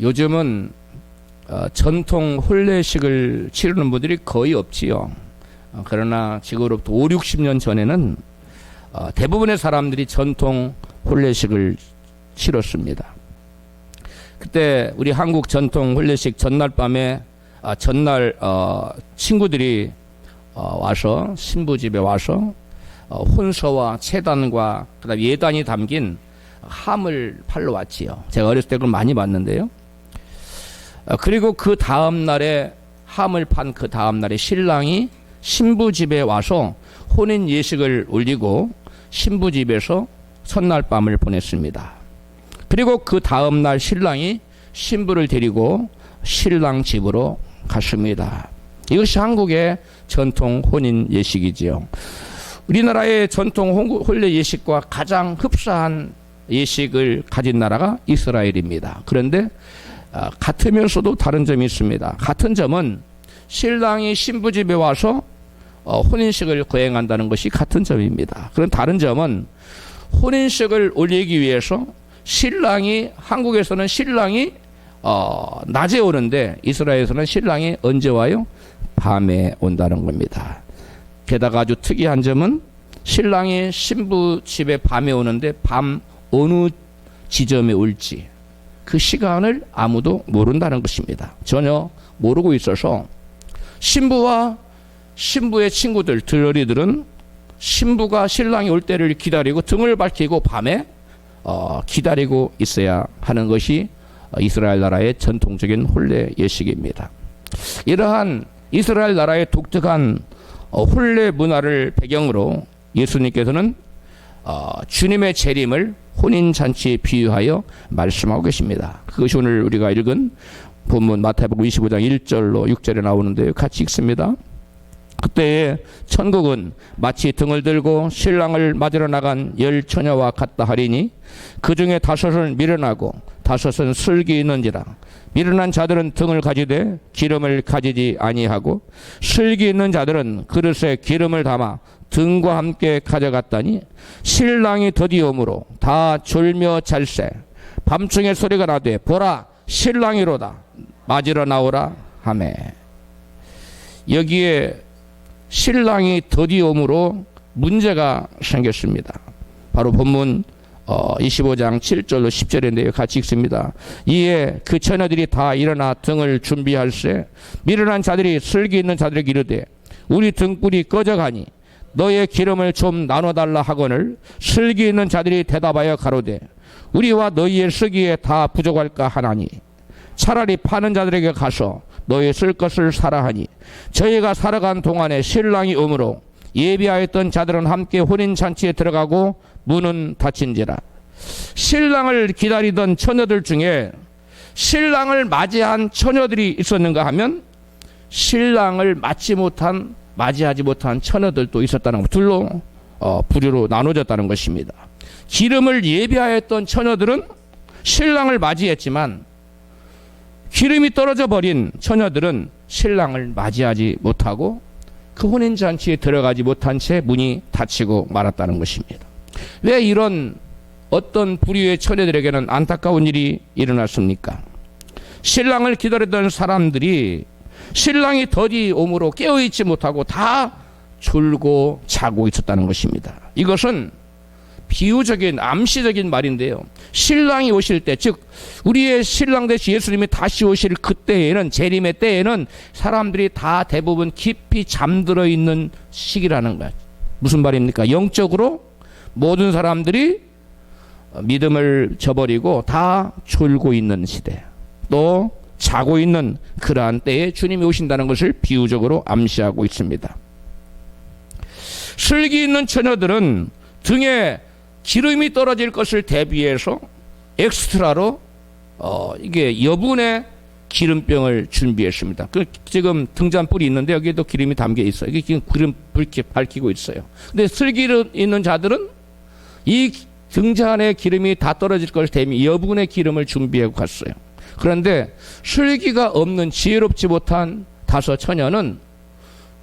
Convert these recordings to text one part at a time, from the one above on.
요즘은 전통 혼례식을 치르는 분들이 거의 없지요. 그러나 지금으로부터 5, 60년 전에는 대부분의 사람들이 전통 혼례식을 치렀습니다. 그때 우리 한국 전통 혼례식 전날 밤에 전날 친구들이 와서 신부 집에 와서 혼서와 채단과 그다음 예단이 담긴 함을 팔러 왔지요. 제가 어렸을 때 그걸 많이 봤는데요. 그리고 그 다음 날에 함을 판 그 다음 날에 신랑이 신부 집에 와서 혼인 예식을 올리고 신부 집에서 첫날 밤을 보냈습니다. 그리고 그 다음 날 신랑이 신부를 데리고 신랑 집으로 갔습니다. 이것이 한국의 전통 혼인 예식이지요. 우리나라의 전통 혼례 예식과 가장 흡사한 예식을 가진 나라가 이스라엘입니다. 그런데 같으면서도 다른 점이 있습니다. 같은 점은 신랑이 신부 집에 와서 혼인식을 거행한다는 것이 같은 점입니다. 그런 다른 점은 혼인식을 올리기 위해서 신랑이, 한국에서는 신랑이 낮에 오는데 이스라엘에서는 신랑이 언제 와요? 밤에 온다는 겁니다. 게다가 아주 특이한 점은 신랑이 신부 집에 밤에 오는데 밤 어느 지점에 올지 그 시간을 아무도 모른다는 것입니다. 전혀 모르고 있어서 신부와 신부의 친구들, 들러리들은 신부가 신랑이 올 때를 기다리고 등을 밝히고 밤에 기다리고 있어야 하는 것이 이스라엘 나라의 전통적인 혼례 예식입니다. 이러한 이스라엘 나라의 독특한 혼례 문화를 배경으로 예수님께서는 주님의 재림을 혼인잔치에 비유하여 말씀하고 계십니다. 그것이 오늘 우리가 읽은 본문 마태복음 25장 1절로 6절에 나오는데 같이 읽습니다. 그때에 천국은 마치 등을 들고 신랑을 맞으러 나간 10 처녀와 같다 하리니 그 중에 5은 미련하고 5은 슬기 있는지라. 미련한 자들은 등을 가지되 기름을 가지지 아니하고 슬기 있는 자들은 그릇에 기름을 담아 등과 함께 가져갔더니 신랑이 더디오므로 다 졸며 잘세. 밤중에 소리가 나되 보라 신랑이로다 맞으러 나오라 하매. 여기에 신랑이 더디옴으로 문제가 생겼습니다. 바로 본문 25장 7절로 10절인데요. 같이 읽습니다. 이에 그 처녀들이 다 일어나 등을 준비할세 미련한 자들이 슬기 있는 자들에게 이르되 우리 등불이 꺼져가니 너의 기름을 좀 나눠달라 하거늘 슬기 있는 자들이 대답하여 가로되 우리와 너희의 쓰기에 다 부족할까 하나니 차라리 파는 자들에게 가서 너희 쓸 것을 사라 하니 저희가 살아간 동안에 신랑이 오므로 예비하였던 자들은 함께 혼인잔치에 들어가고 문은 닫힌지라. 신랑을 기다리던 처녀들 중에 신랑을 맞이한 처녀들이 있었는가 하면 신랑을 맞이하지 못한 처녀들도 있었다는 것. 둘로 부류로 나눠졌다는 것입니다. 기름을 예비하였던 처녀들은 신랑을 맞이했지만 기름이 떨어져 버린 처녀들은 신랑을 맞이하지 못하고 그 혼인잔치에 들어가지 못한 채 문이 닫히고 말았다는 것입니다. 왜 이런 어떤 부류의 처녀들에게는 안타까운 일이 일어났습니까? 신랑을 기다리던 사람들이 신랑이 더디 오므로 깨어있지 못하고 다 졸고 자고 있었다는 것입니다. 이것은 비유적인 암시적인 말인데요. 신랑이 오실 때, 즉 우리의 신랑 되신 예수님이 다시 오실 그때에는, 재림의 때에는 사람들이 다 대부분 깊이 잠들어 있는 시기라는 거예요. 무슨 말입니까? 영적으로 모든 사람들이 믿음을 저버리고 다 졸고 있는 시대, 또 자고 있는 그러한 때에 주님이 오신다는 것을 비유적으로 암시하고 있습니다. 슬기 있는 처녀들은 등에 기름이 떨어질 것을 대비해서 엑스트라로 이게 여분의 기름병을 준비했습니다. 지금 등잔불이 있는데 여기에도 기름이 담겨 있어요. 이게 지금 기름불 밝히고 있어요. 근데 슬기 있는 자들은 이 등잔에 기름이 다 떨어질 것을 대비 여분의 기름을 준비하고 갔어요. 그런데 슬기가 없는 지혜롭지 못한 5 처녀는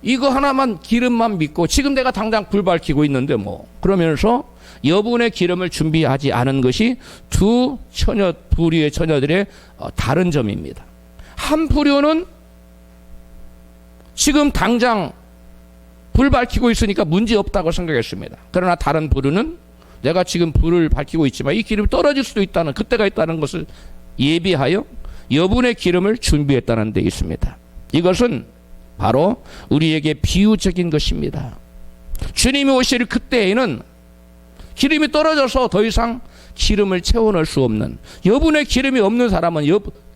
이거 하나만 기름만 믿고 지금 내가 당장 불 밝히고 있는데 뭐 그러면서 여분의 기름을 준비하지 않은 것이 두 부류의 처녀들의 다른 점입니다. 한 부류는 지금 당장 불 밝히고 있으니까 문제 없다고 생각했습니다. 그러나 다른 부류는 내가 지금 불을 밝히고 있지만 이 기름이 떨어질 수도 있다는, 그때가 있다는 것을 예비하여 여분의 기름을 준비했다는 데 있습니다. 이것은 바로 우리에게 비유적인 것입니다. 주님이 오실 그때에는 기름이 떨어져서 더 이상 기름을 채워넣을 수 없는, 여분의 기름이 없는 사람은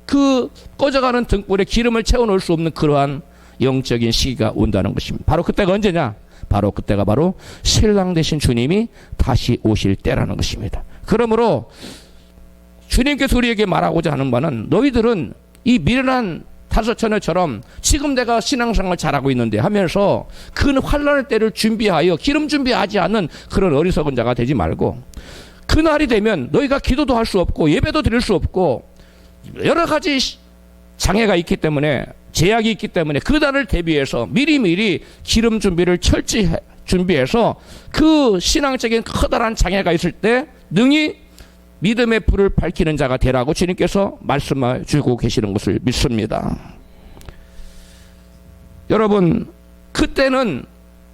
그 꺼져가는 등불에 기름을 채워넣을 수 없는 그러한 영적인 시기가 온다는 것입니다. 바로 그때가 언제냐? 바로 그때가 바로 신랑 되신 주님이 다시 오실 때라는 것입니다. 그러므로 주님께서 우리에게 말하고자 하는 바는, 너희들은 이 미련한 다섯 처녀처럼 지금 내가 신앙생활 잘하고 있는데 하면서 그 환난의 때를 준비하여 기름 준비하지 않는 그런 어리석은 자가 되지 말고, 그날이 되면 너희가 기도도 할 수 없고 예배도 드릴 수 없고 여러 가지 장애가 있기 때문에, 제약이 있기 때문에 그 날을 대비해서 미리미리 기름 준비를 철저히 준비해서 그 신앙적인 커다란 장애가 있을 때 능히 믿음의 불을 밝히는 자가 되라고 주님께서 말씀해 주고 계시는 것을 믿습니다. 여러분, 그때는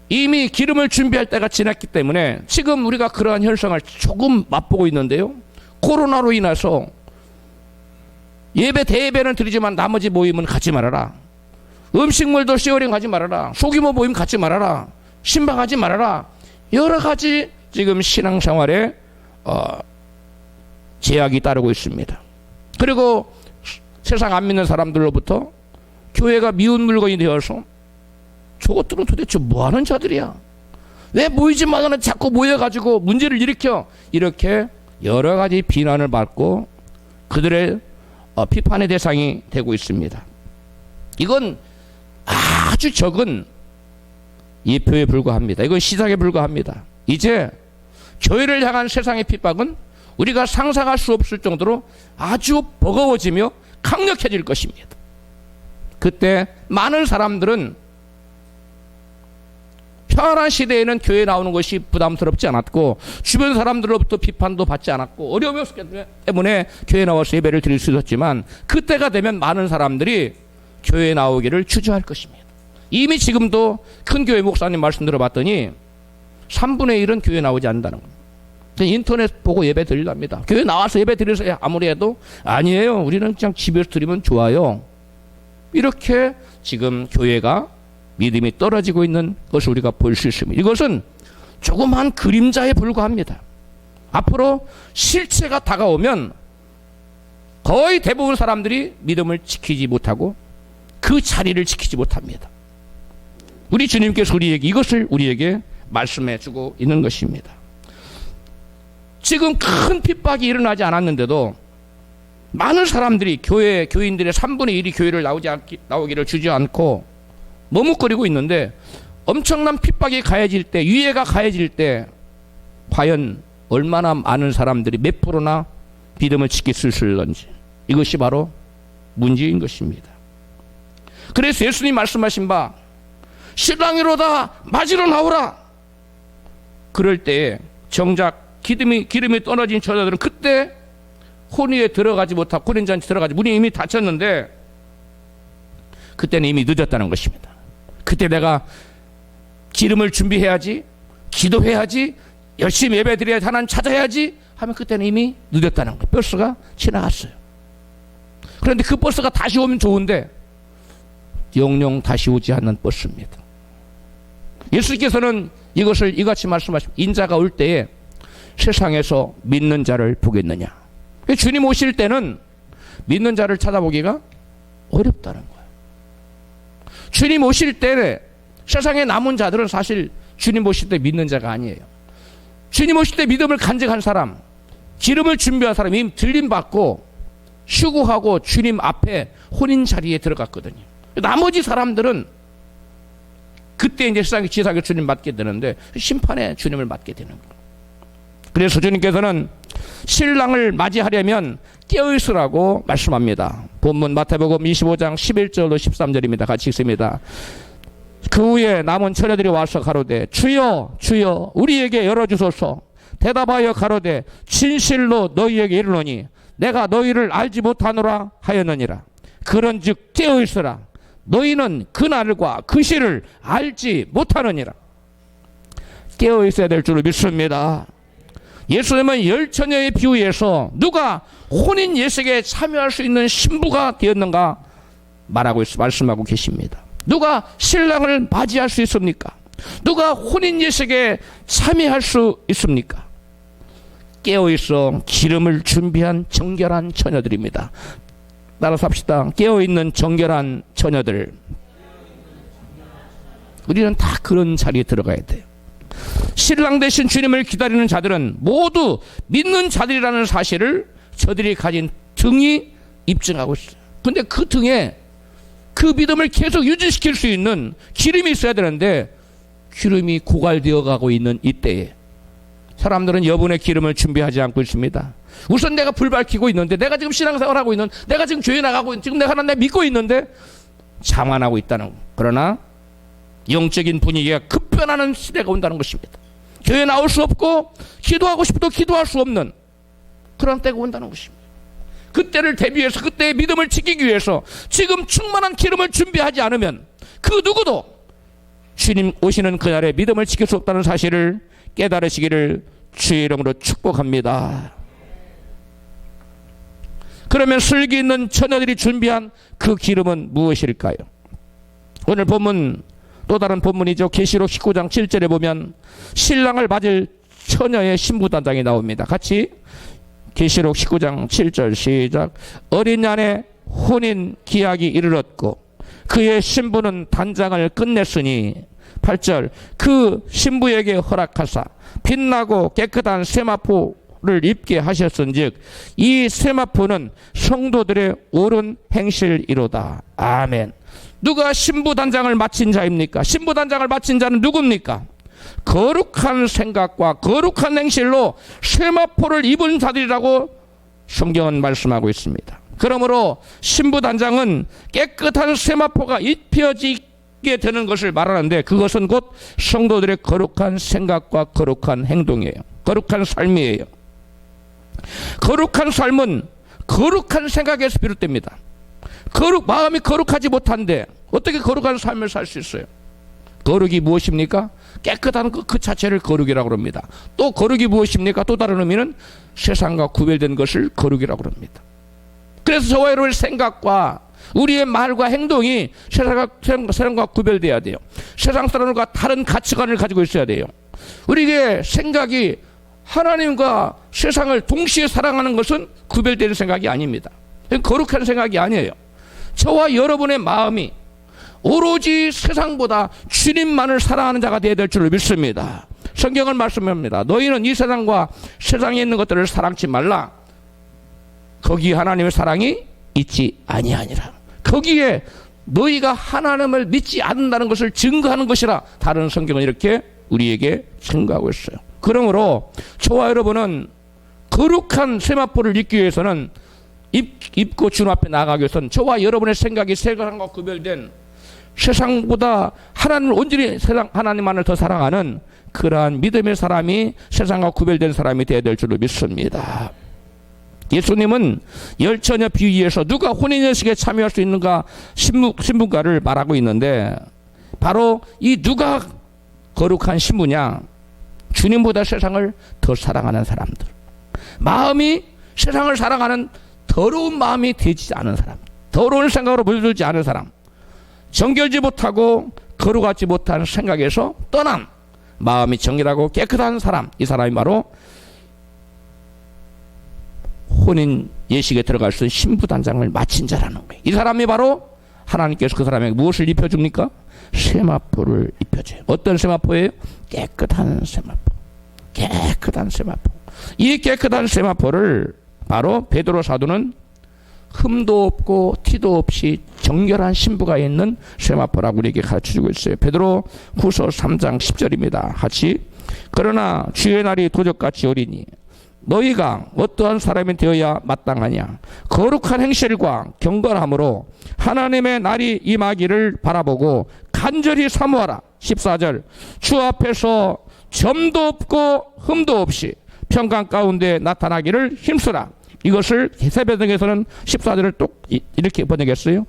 이미 기름을 준비할 때가 지났기 때문에 지금 우리가 그러한 현상을 조금 맛보고 있는데요. 코로나로 인해서 예배 대예배는 드리지만 나머지 모임은 가지 말아라. 음식물도 시어링 하지 말아라. 소규모 모임 갖지 말아라. 신방하지 말아라. 여러 가지 지금 신앙생활에 제약이 따르고 있습니다. 그리고 세상 안 믿는 사람들로부터 교회가 미운 물건이 되어서 저것들은 도대체 뭐하는 자들이야? 왜 모이지 말라는 자꾸 모여가지고 문제를 일으켜? 이렇게 여러 가지 비난을 받고 그들의 비판의 대상이 되고 있습니다. 이건 아주 적은 예표에 불과합니다. 이건 시작에 불과합니다. 이제 교회를 향한 세상의 핍박은 우리가 상상할 수 없을 정도로 아주 버거워지며 강력해질 것입니다. 그때 많은 사람들은 평안한 시대에는 교회에 나오는 것이 부담스럽지 않았고 주변 사람들로부터 비판도 받지 않았고 어려움이었기 때문에 교회에 나와서 예배를 드릴 수 있었지만, 그때가 되면 많은 사람들이 교회에 나오기를 주저할 것입니다. 이미 지금도 큰 교회 목사님 말씀 들어봤더니 3분의 1은 교회에 나오지 않는다는 겁니다. 인터넷 보고 예배 드리랍니다. 교회 나와서 예배 드리세요. 아무리 해도 아니에요. 우리는 그냥 집에서 드리면 좋아요. 이렇게 지금 교회가 믿음이 떨어지고 있는 것을 우리가 볼 수 있습니다. 이것은 조그만 그림자에 불과합니다. 앞으로 실체가 다가오면 거의 대부분 사람들이 믿음을 지키지 못하고 그 자리를 지키지 못합니다. 우리 주님께서 이것을 우리에게 말씀해 주고 있는 것입니다. 지금 큰 핍박이 일어나지 않았는데도 많은 사람들이 교인들의 3분의 1이 교회를 나오기를 주지 않고 머뭇거리고 있는데, 엄청난 핍박이 가해질 때, 유해가 가해질 때 과연 얼마나 많은 사람들이 몇 프로나 믿음을 지킬 수 있을런지, 이것이 바로 문제인 것입니다. 그래서 예수님 말씀하신 바 신랑이로다 맞으러 나오라. 그럴 때에 정작 기름이 떨어진 처자들은 그때 혼인에 들어가지 못하고, 혼인잔치 들어가지, 문이 이미 닫혔는데 그때는 이미 늦었다는 것입니다. 그때 내가 기름을 준비해야지, 기도해야지, 열심히 예배 드려야지, 하나님 찾아야지 하면 그때는 이미 늦었다는 거예요. 버스가 지나갔어요. 그런데 그 버스가 다시 오면 좋은데 영영 다시 오지 않는 버스입니다. 예수께서는 이것을 이같이 말씀하십니다. 인자가 올 때에 세상에서 믿는 자를 보겠느냐. 주님 오실 때는 믿는 자를 찾아보기가 어렵다는 거예요. 주님 오실 때 세상에 남은 자들은 사실 주님 오실 때 믿는 자가 아니에요. 주님 오실 때 믿음을 간직한 사람, 기름을 준비한 사람이 이미 들림받고 휴구하고 주님 앞에 혼인 자리에 들어갔거든요. 나머지 사람들은 그때 이제 세상의 지상에 주님 맡게 되는데 심판에 주님을 맡게 되는 거예요. 그래서 주님께서는 신랑을 맞이하려면 깨어있으라고 말씀합니다. 본문 마태복음 25장 11절로 13절입니다. 같이 읽습니다. 그 후에 남은 처녀들이 와서 가로되 주여 주여 우리에게 열어주소서. 대답하여 가로되 진실로 너희에게 이르노니 내가 너희를 알지 못하노라 하였느니라. 그런즉 깨어 있으라. 너희는 그날과 그 시를 알지 못하느니라. 깨어 있어야 될 줄을 믿습니다. 예수님은 열 처녀의 비유에서 누가 혼인 예식에 참여할 수 있는 신부가 되었는가 말씀하고 계십니다. 누가 신랑을 맞이할 수 있습니까? 누가 혼인 예식에 참여할 수 있습니까? 깨어있어 기름을 준비한 정결한 처녀들입니다. 따라서 합시다. 깨어있는 정결한 처녀들. 우리는 다 그런 자리에 들어가야 돼요. 신랑 되신 주님을 기다리는 자들은 모두 믿는 자들이라는 사실을 저들이 가진 등이 입증하고 있어요. 근데 그 등에 그 믿음을 계속 유지시킬 수 있는 기름이 있어야 되는데 기름이 고갈되어 가고 있는 이때에 사람들은 여분의 기름을 준비하지 않고 있습니다. 우선 내가 불 밝히고 있는데, 내가 지금 신앙생활하고 있는, 내가 지금 교회 나가고 지금 내가 하나님 믿고 있는데 자만하고 있다는 거. 그러나 영적인 분위기가 급변하는 시대가 온다는 것입니다. 교회 나올 수 없고 기도하고 싶어도 기도할 수 없는 그런 때가 온다는 것입니다. 그때를 대비해서, 그때의 믿음을 지키기 위해서 지금 충만한 기름을 준비하지 않으면 그 누구도 주님 오시는 그날에 믿음을 지킬 수 없다는 사실을 깨달으시기를 주의 이름으로 축복합니다. 그러면 슬기 있는 처녀들이 준비한 그 기름은 무엇일까요? 오늘 본문, 또 다른 본문이죠. 계시록 19장 7절에 보면 신랑을 맞을 처녀의 신부단장이 나옵니다. 같이 계시록 19장 7절 시작. 어린 양의 혼인 기약이 이르렀고 그의 신부는 단장을 끝냈으니 8절 그 신부에게 허락하사 빛나고 깨끗한 세마포를 입게 하셨은즉 이 세마포는 성도들의 옳은 행실이로다. 아멘. 누가 신부단장을 마친 자입니까? 신부단장을 마친 자는 누굽니까? 거룩한 생각과 거룩한 행실로 세마포를 입은 자들이라고 성경은 말씀하고 있습니다. 그러므로 신부단장은 깨끗한 세마포가 입혀지게 되는 것을 말하는데 그것은 곧 성도들의 거룩한 생각과 거룩한 행동이에요. 거룩한 삶이에요. 거룩한 삶은 거룩한 생각에서 비롯됩니다. 마음이 거룩하지 못한데 어떻게 거룩한 삶을 살 수 있어요? 거룩이 무엇입니까? 깨끗한 그 자체를 거룩이라고 합니다. 또 거룩이 무엇입니까? 또 다른 의미는 세상과 구별된 것을 거룩이라고 합니다. 그래서 저와 여러분의 생각과 우리의 말과 행동이 세상과 구별돼야 돼요. 세상 사람들과 다른 가치관을 가지고 있어야 돼요. 우리의 생각이 하나님과 세상을 동시에 사랑하는 것은 구별되는 생각이 아닙니다. 거룩한 생각이 아니에요. 저와 여러분의 마음이 오로지 세상보다 주님만을 사랑하는 자가 되어야 될 줄을 믿습니다. 성경은 말씀합니다. 너희는 이 세상과 세상에 있는 것들을 사랑치 말라. 거기 하나님의 사랑이 있지 아니하니라. 거기에 너희가 하나님을 믿지 않는다는 것을 증거하는 것이라 다른 성경은 이렇게 우리에게 증거하고 있어요. 그러므로 저와 여러분은 거룩한 세마포를 입기 위해서는 입고 주님 앞에 나가기 위해서는 저와 여러분의 생각이 세상과 구별된 세상보다 하나님을 온전히 하나님만을 더 사랑하는 그러한 믿음의 사람이 세상과 구별된 사람이 되어야 될 줄로 믿습니다. 예수님은 열처녀 비유에서 누가 혼인예식에 참여할 수 있는가 신부가를 말하고 있는데 바로 이 누가 거룩한 신부냐? 주님보다 세상을 더 사랑하는 사람들, 마음이 세상을 사랑하는 더러운 마음이 되지 않은 사람, 더러운 생각으로 물들지 않은 사람, 정결지 못하고 거룩하지 못한 생각에서 떠난 마음이 정결하고 깨끗한 사람, 이 사람이 바로 혼인 예식에 들어갈 수 있는 신부단장을 마친 자라는 거예요. 이 사람이 바로 하나님께서 그 사람에게 무엇을 입혀줍니까? 세마포를 입혀줘요. 어떤 세마포예요? 깨끗한 세마포. 깨끗한 세마포. 이 깨끗한 세마포를 바로 베드로 사도는 흠도 없고 티도 없이 정결한 신부가 있는 세마포라고 우리에게 가르쳐주고 있어요. 베드로 후서 3장 10절입니다. 같이 그러나 주의 날이 도적같이 오리니 너희가 어떠한 사람이 되어야 마땅하냐? 거룩한 행실과 경건함으로 하나님의 날이 임하기를 바라보고 간절히 사모하라. 14절 주 앞에서 점도 없고 흠도 없이 평강 가운데 나타나기를 힘쓰라. 이것을 세배등에서는 14절을 또 이렇게 번역했어요.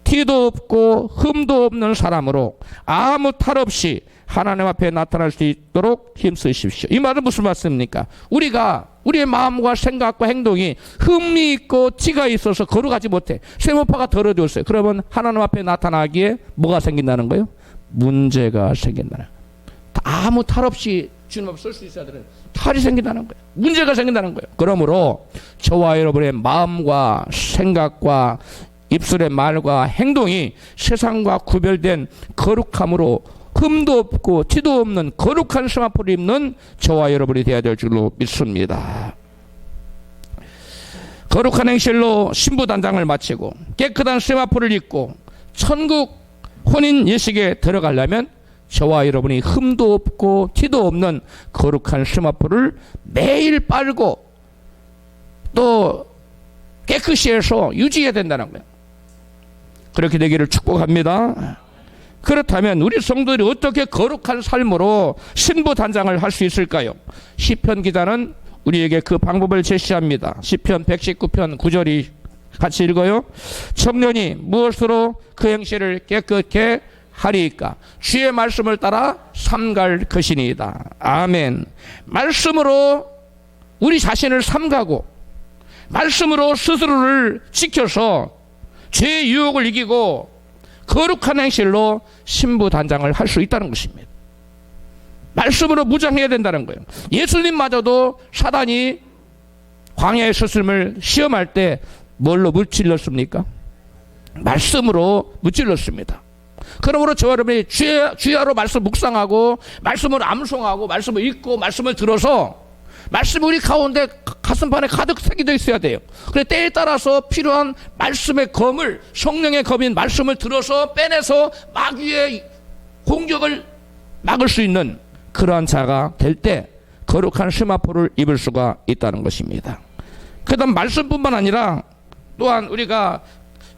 티도 없고 흠도 없는 사람으로 아무 탈 없이 하나님 앞에 나타날 수 있도록 힘쓰십시오. 이 말은 무슨 말씀입니까? 우리가 우리의 마음과 생각과 행동이 흠이 있고 티가 있어서 거룩하지 못해. 세모파가 더러워졌어요. 그러면 하나님 앞에 나타나기에 뭐가 생긴다는 거예요? 문제가 생긴다는 거예요. 아무 탈 없이 주님 앞에 설 수 있어야 되는 탈이 생긴다는 거예요. 문제가 생긴다는 거예요. 그러므로 저와 여러분의 마음과 생각과 입술의 말과 행동이 세상과 구별된 거룩함으로 흠도 없고 티도 없는 거룩한 세마포를 입는 저와 여러분이 되어야 될 줄로 믿습니다. 거룩한 행실로 신부단장을 마치고 깨끗한 세마포를 입고 천국 혼인 예식에 들어가려면 저와 여러분이 흠도 없고 티도 없는 거룩한 세마포를 매일 빨고 또 깨끗이 해서 유지해야 된다는 거예요. 그렇게 되기를 축복합니다. 그렇다면 우리 성도들이 어떻게 거룩한 삶으로 신부 단장을 할 수 있을까요? 시편 기자는 우리에게 그 방법을 제시합니다. 시편 119편 9절이 같이 읽어요. 청년이 무엇으로 그 행실을 깨끗게 하리이까? 주의 말씀을 따라 삼갈 것이니이다. 아멘. 말씀으로 우리 자신을 삼가고 말씀으로 스스로를 지켜서 죄의 유혹을 이기고 거룩한 행실로 신부 단장을 할 수 있다는 것입니다. 말씀으로 무장해야 된다는 거예요. 예수님마저도 사단이 광야의 스승을 시험할 때 뭘로 무찔렀습니까? 말씀으로 무찔렀습니다. 그러므로 저와 여러분이 주야로 말씀 묵상하고 말씀을 암송하고 말씀을 읽고 말씀을 들어서 말씀이 우리 가운데 가슴판에 가득 새겨져 있어야 돼요. 그래 때에 따라서 필요한 말씀의 검을 성령의 검인 말씀을 들어서 빼내서 마귀의 공격을 막을 수 있는 그러한 자가 될 때 거룩한 세마포를 입을 수가 있다는 것입니다. 그 다음 말씀뿐만 아니라 또한 우리가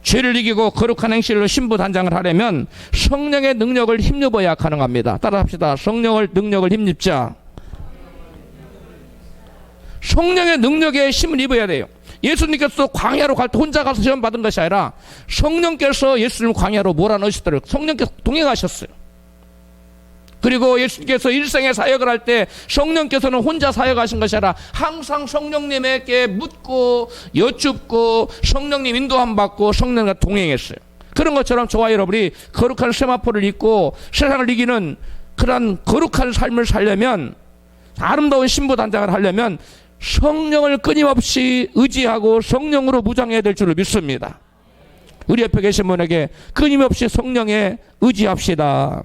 죄를 이기고 거룩한 행실로 신부 단장을 하려면 성령의 능력을 힘입어야 가능합니다. 따라합시다. 성령의 능력을 힘입자. 성령의 능력에 힘을 입어야 돼요. 예수님께서 광야로 갈 때 혼자 가서 시험 받은 것이 아니라 성령께서 예수님을 광야로 몰아넣으시도록 성령께서 동행하셨어요. 그리고 예수님께서 일생의 사역을 할 때 성령께서는 혼자 사역하신 것이 아니라 항상 성령님에게 묻고 여쭙고 성령님 인도함 받고 성령과 동행했어요. 그런 것처럼 저와 여러분이 거룩한 세마포를 입고 세상을 이기는 그러한 거룩한 삶을 살려면, 아름다운 신부 단장을 하려면 성령을 끊임없이 의지하고 성령으로 무장해야 될 줄을 믿습니다. 우리 옆에 계신 분에게 끊임없이 성령에 의지합시다.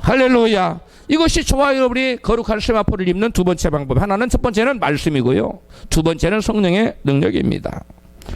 할렐루야. 이것이 저와 여러분이 거룩한 세마포를 입는 두 번째 방법. 하나는, 첫 번째는 말씀이고요, 두 번째는 성령의 능력입니다.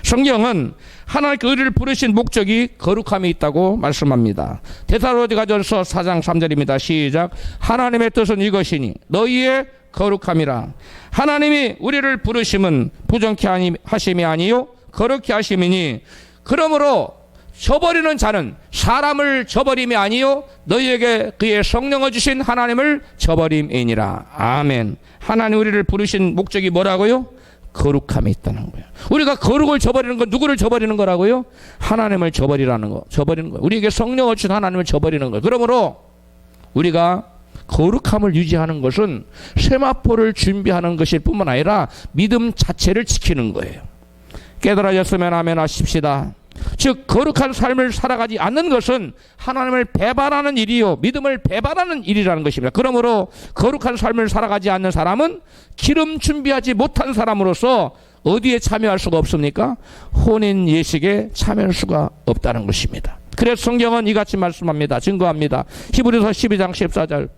성경은 하나님께 우리를 부르신 목적이 거룩함이 있다고 말씀합니다. 데살로니가전서 4장 3절입니다. 시작. 하나님의 뜻은 이것이니 너희의 거룩함이라. 하나님이 우리를 부르심은 부정케 하심이 아니요 거룩케 하심이니, 그러므로 저버리는 자는 사람을 저버림이 아니요 너희에게 그의 성령을 주신 하나님을 저버림이니라. 아멘. 하나님 우리를 부르신 목적이 뭐라고요? 거룩함이 있다는 거예요. 우리가 거룩을 저버리는 건 누구를 저버리는 거라고요? 하나님을 저버리라는 거, 저버리는 거예요. 우리에게 성령을 주신 하나님을 저버리는 거예요. 그러므로 우리가 거룩함을 유지하는 것은 세마포를 준비하는 것일 뿐만 아니라 믿음 자체를 지키는 거예요. 깨달아졌으면 아멘 하십시다. 즉 거룩한 삶을 살아가지 않는 것은 하나님을 배반하는 일이요 믿음을 배반하는 일이라는 것입니다. 그러므로 거룩한 삶을 살아가지 않는 사람은 기름 준비하지 못한 사람으로서 어디에 참여할 수가 없습니까? 혼인 예식에 참여할 수가 없다는 것입니다. 그래서 성경은 이같이 말씀합니다. 증거합니다. 히브리서 12장 14절.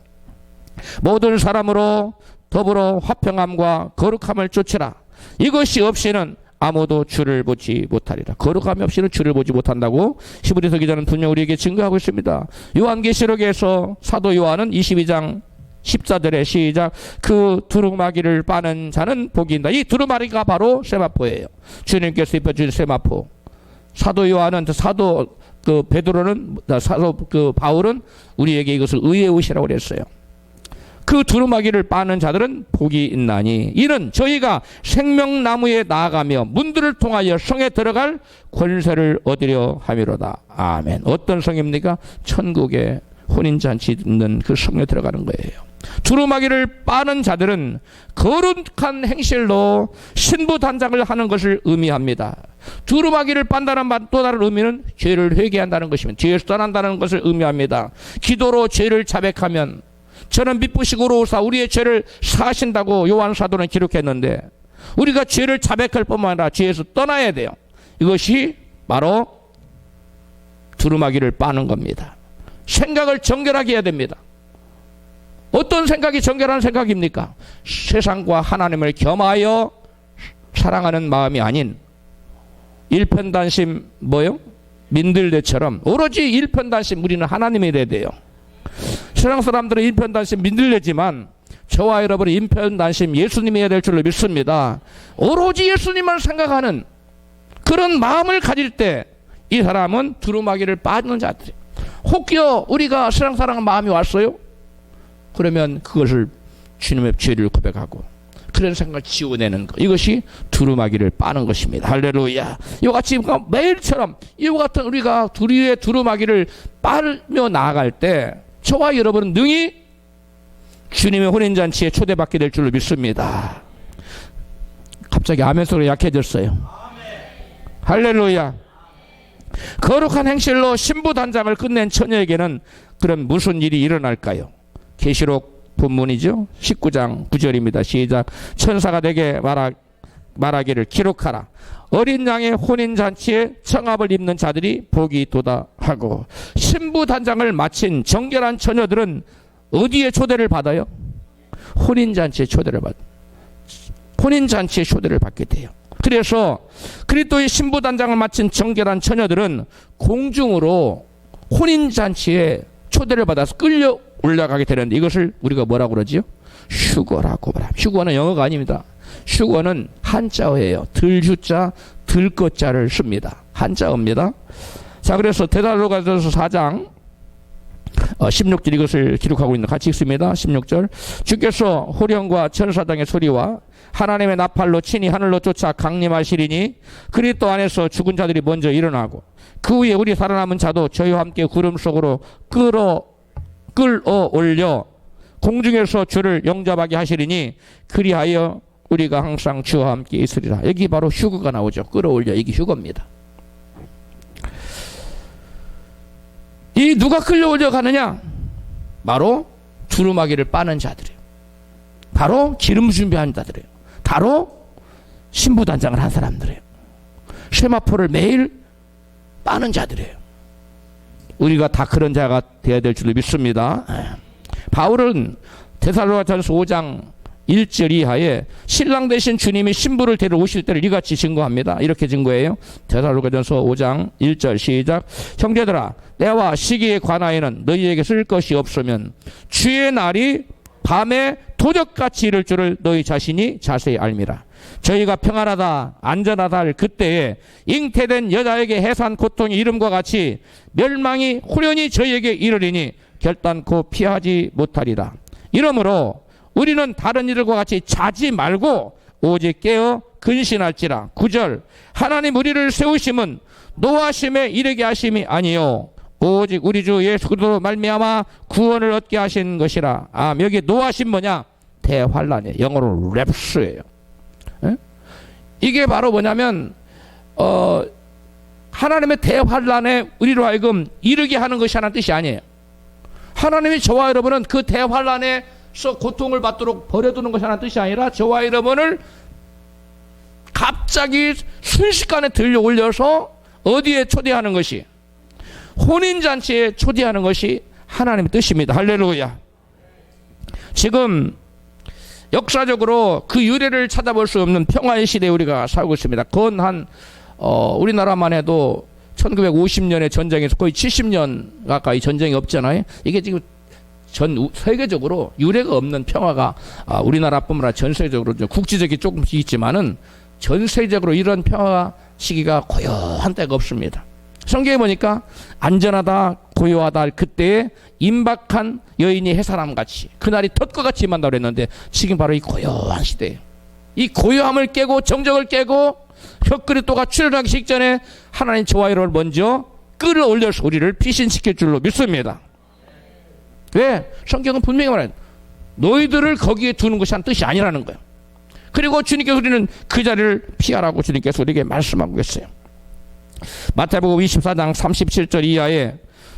모든 사람으로 더불어 화평함과 거룩함을 쫓으라. 이것이 없이는 아무도 주를 보지 못하리라. 거룩함이 없이는 주를 보지 못한다고 히브리서 기자는 분명 우리에게 증거하고 있습니다. 요한계시록에서 사도 요한은 22장 14절에 시작. 그 두루마기를 빠는 자는 복이 있다. 이 두루마기가 바로 세마포예요. 주님께서 입혀주신 세마포. 사도 요한은, 사도 베드로는, 사도 바울은 우리에게 이것을 의의 옷이라고 그랬어요. 그 두루마기를 빠는 자들은 복이 있나니 이는 저희가 생명나무에 나아가며 문들을 통하여 성에 들어갈 권세를 얻으려 함이로다. 아멘. 어떤 성입니까? 천국에 혼인잔치 있는 그 성에 들어가는 거예요. 두루마기를 빠는 자들은 거룩한 행실로 신부단장을 하는 것을 의미합니다. 두루마기를 빤다는 또 다른 의미는 죄를 회개한다는 것이면 죄에서 떠난다는 것을 의미합니다. 기도로 죄를 자백하면 저는 미쁘시고 오사 우리의 죄를 사하신다고 요한 사도는 기록했는데 우리가 죄를 자백할 뿐만 아니라 죄에서 떠나야 돼요. 이것이 바로 두루마기를 빠는 겁니다. 생각을 정결하게 해야 됩니다. 어떤 생각이 정결한 생각입니까? 세상과 하나님을 겸하여 사랑하는 마음이 아닌 일편단심 뭐요? 민들레처럼 오로지 일편단심 우리는 하나님이 돼야 돼요. 세상 사람들은 일편단심 민들레지만 저와 여러분은 일편단심 예수님이 해야 될 줄로 믿습니다. 오로지 예수님만 생각하는 그런 마음을 가질 때 이 사람은 두루마기를 빠는 자들이 혹여 우리가 세상 사랑하는 마음이 왔어요? 그러면 그것을 주님의 죄를 고백하고 그런 생각을 지워내는 것, 이것이 두루마기를 빠는 것입니다. 할렐루야. 이와 같이 매일처럼 이와 같은 우리가 두리의 두루마기를 빨며 나아갈 때 저와 여러분은 능히 주님의 혼인잔치에 초대받게 될 줄로 믿습니다. 갑자기 아멘 소리가 약해졌어요. 할렐루야. 거룩한 행실로 신부단장을 끝낸 처녀에게는 그럼 무슨 일이 일어날까요? 계시록 본문이죠. 19장 9절입니다. 시작. 천사가 내게 말하기를 기록하라. 어린 양의 혼인잔치에 청합을 입는 자들이 복이 있도다 하고. 신부단장을 마친 정결한 처녀들은 어디에 초대를 받아요? 혼인잔치에 초대를 혼인잔치에 초대를 받게 돼요. 그래서 그리스도의 신부단장을 마친 정결한 처녀들은 공중으로 혼인잔치에 초대를 받아서 끌려 올라가게 되는데 이것을 우리가 뭐라고 그러지요? 휴거라고 말합니다. 휴거는 영어가 아닙니다. 휴거는 한자어예요. 들휴자, 들것자를 씁니다. 한자어입니다. 자, 그래서 데살로니가전서 4장 16절 이것을 기록하고 있는 같이 읽습니다. 16절. 주께서 호령과 천사장의 소리와 하나님의 나팔로 친히 하늘로 쫓아 강림하시리니 그리스도 안에서 죽은 자들이 먼저 일어나고 그 후에 우리 살아남은 자도 저희와 함께 구름 속으로 끌어올려 공중에서 주를 영접하게 하시리니 그리하여 우리가 항상 주와 함께 있으리라. 여기 바로 휴거가 나오죠. 끌어올려. 이게 휴거입니다. 이 누가 끌려올려 가느냐? 바로 두루마기를 빠는 자들이에요. 바로 기름 준비하는 자들이에요. 바로 신부단장을 한 사람들이에요. 세마포를 매일 빠는 자들이에요. 우리가 다 그런 자가 되어야 될 줄로 믿습니다. 바울은 데살로니가전서 5장 1절 이하에 신랑 되신 주님이 신부를 데려오실 때를 이같이 증거합니다. 이렇게 증거해요. 데살로니가전서 5장 1절 시작. 형제들아 때와 시기에 관하여는 너희에게 쓸 것이 없으면 주의 날이 밤에 도적같이 이를 줄을 너희 자신이 자세히 알미라. 저희가 평안하다 안전하다 할 그때에 잉태된 여자에게 해산 고통이 이름과 같이 멸망이 호련히 저희에게 이르리니 결단코 피하지 못하리라. 이러므로 우리는 다른 이들과 같이 자지 말고 오직 깨어 근신할지라. 9절. 하나님 우리를 세우심은 노하심에 이르게 하심이 아니요 오직 우리 주 예수 그리스도로 말미암아 구원을 얻게 하신 것이라. 여기 노하심 뭐냐? 대환란이에요. 영어로 랩스예요. 이게 바로 뭐냐면 하나님의 대환란에 우리로 하여금 이르게 하는 것이 하나는 뜻이 아니에요. 하나님이 저와 여러분은 그 대환란에서 고통을 받도록 버려두는 것이 하나는 뜻이 아니라 저와 여러분을 갑자기 순식간에 들려 올려서 어디에 초대하는 것이, 혼인잔치에 초대하는 것이 하나님의 뜻입니다. 할렐루야. 지금 역사적으로 그 유래를 찾아볼 수 없는 평화의 시대에 우리가 살고 있습니다. 건 우리나라만 해도 1950년에 전쟁에서 거의 70년 가까이 전쟁이 없잖아요. 이게 지금 전 세계적으로 유례가 없는 평화가 우리나라뿐만 아니라 전 세계적으로 국지적이 조금씩 있지만은 전 세계적으로 이런 평화 시기가 고요한 때가 없습니다. 성경에 보니까 안전하다 고요하다 그때에 임박한 여인이 해사람같이 그날이 덫과같이 임한다고 그랬는데 지금 바로 이 고요한 시대예요. 이 고요함을 깨고 정적을 깨고 혀그리또가 출현하기 직전에 하나님 저와 여러분을 먼저 끌어올려서 우리를 피신시킬 줄로 믿습니다. 왜? 성경은 분명히 말해요. 너희들을 거기에 두는 것이 한 뜻이 아니라는 거예요. 그리고 주님께서 우리는 그 자리를 피하라고 주님께서 우리에게 말씀하고 계세요. 마태복음 24장 37절 이하에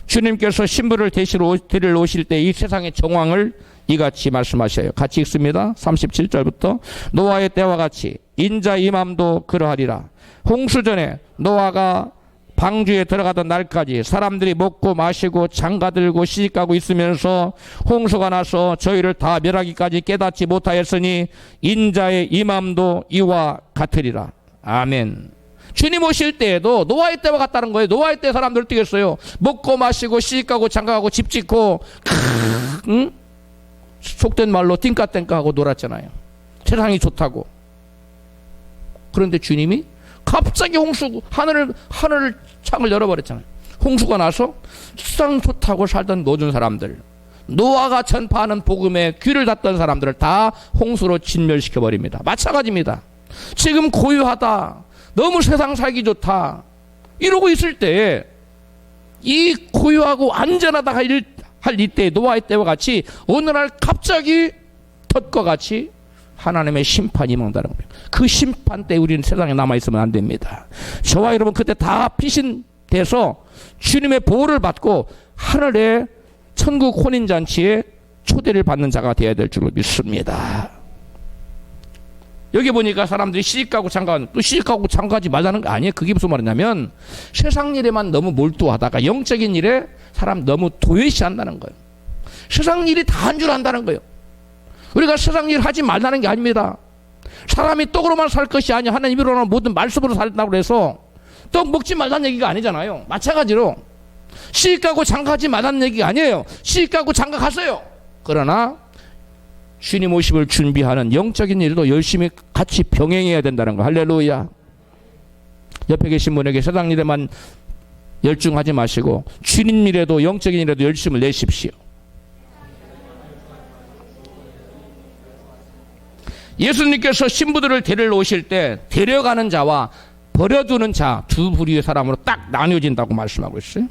주님께서 신부를 데리러 오실 때 이 세상의 정황을 이같이 말씀하셔요. 같이 읽습니다. 37절부터 노아의 때와 같이 인자 임함도 그러하리라. 홍수전에 노아가 방주에 들어가던 날까지 사람들이 먹고 마시고 장가들고 시집가고 있으면서 홍수가 나서 저희를 다 멸하기까지 깨닫지 못하였으니 인자의 임함도 이와 같으리라. 아멘. 주님 오실 때에도 노아의 때와 같다는 거예요. 노아의 때 사람들 어떻게 했어요? 먹고 마시고 시집가고 장가가고 집 짓고 응? 속된 말로 띵까땡까하고 놀았잖아요. 세상이 좋다고. 그런데 주님이 갑자기 하늘 창을 열어버렸잖아요. 홍수가 나서 세상 좋다고 살던 모든 사람들, 노아가 전파하는 복음에 귀를 닫던 사람들을 다 홍수로 진멸시켜버립니다. 마찬가지입니다. 지금 고요하다, 너무 세상 살기 좋다 이러고 있을 때 이 고요하고 안전하다 할 이때 노아의 때와 같이 어느 날 갑자기 덫과 같이 하나님의 심판이 임한다는 거예요. 그 심판 때 우리는 세상에 남아있으면 안 됩니다. 저와 여러분 그때 다 피신돼서 주님의 보호를 받고 하늘의 천국 혼인잔치에 초대를 받는 자가 되어야 될 줄로 믿습니다. 여기 보니까 사람들이 시집가고 장가가는, 또 시집가고 장가가지 말라는 거 아니에요. 그게 무슨 말이냐면 세상 일에만 너무 몰두하다가 영적인 일에 사람 너무 도외시한다는 거예요. 세상 일이 다 한 줄 안다는 거예요. 우리가 세상 일 하지 말라는 게 아닙니다. 사람이 떡으로만 살 것이 아니야. 하나님으로는 모든 말씀으로 살다고 해서 떡 먹지 말라는 얘기가 아니잖아요. 마찬가지로 시집가고 장가가지 말라는 얘기가 아니에요. 시집가고 장가갔어요. 그러나 주님 오심을 준비하는 영적인 일도 열심히 같이 병행해야 된다는 거. 할렐루야. 옆에 계신 분에게 세상 일에만 열중하지 마시고 주님 일에도 영적인 일에도 열심을 내십시오. 예수님께서 신부들을 데리러 오실 때 데려가는 자와 버려두는 자 두 부류의 사람으로 딱 나뉘어진다고 말씀하고 있어요.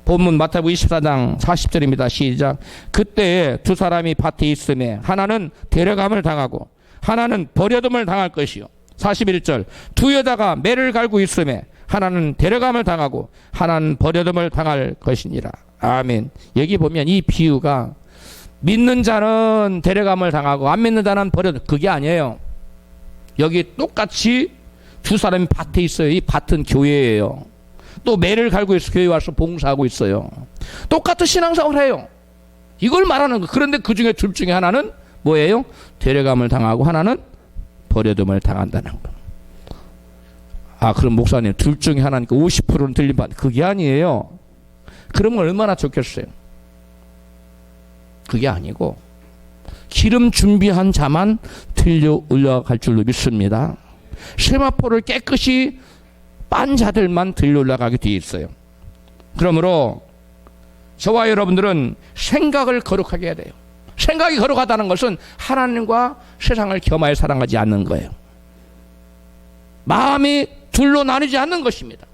본문 마태복음 24장 40절입니다. 시작. 그때에 두 사람이 밭에 있음에 하나는 데려감을 당하고 하나는 버려둠을 당할 것이요. 41절. 두 여자가 매를 갈고 있음에 하나는 데려감을 당하고 하나는 버려둠을 당할 것이니라. 아멘. 여기 보면 이 비유가 믿는 자는 데려감을 당하고 안 믿는 자는 버려둠, 그게 아니에요. 여기 똑같이 두 사람이 밭에 있어요. 이 밭은 교회예요. 또 매를 갈고 있어. 교회 와서 봉사하고 있어요. 똑같은 신앙생활을 해요. 이걸 말하는 거. 그런데 그 중에 둘 중에 하나는 뭐예요? 데려감을 당하고 하나는 버려둠을 당한다는 거. 아, 그럼 목사님 둘 중에 하나니까 50%는 들린 바, 그게 아니에요. 그러면 얼마나 좋겠어요. 그게 아니고 기름 준비한 자만 들려 올라갈 줄로 믿습니다. 세마포를 깨끗이 빤 자들만 들려 올라가게 되어 있어요. 그러므로 저와 여러분들은 생각을 거룩하게 해야 돼요. 생각이 거룩하다는 것은 하나님과 세상을 겸하여 사랑하지 않는 거예요. 마음이 둘로 나뉘지 않는 것입니다.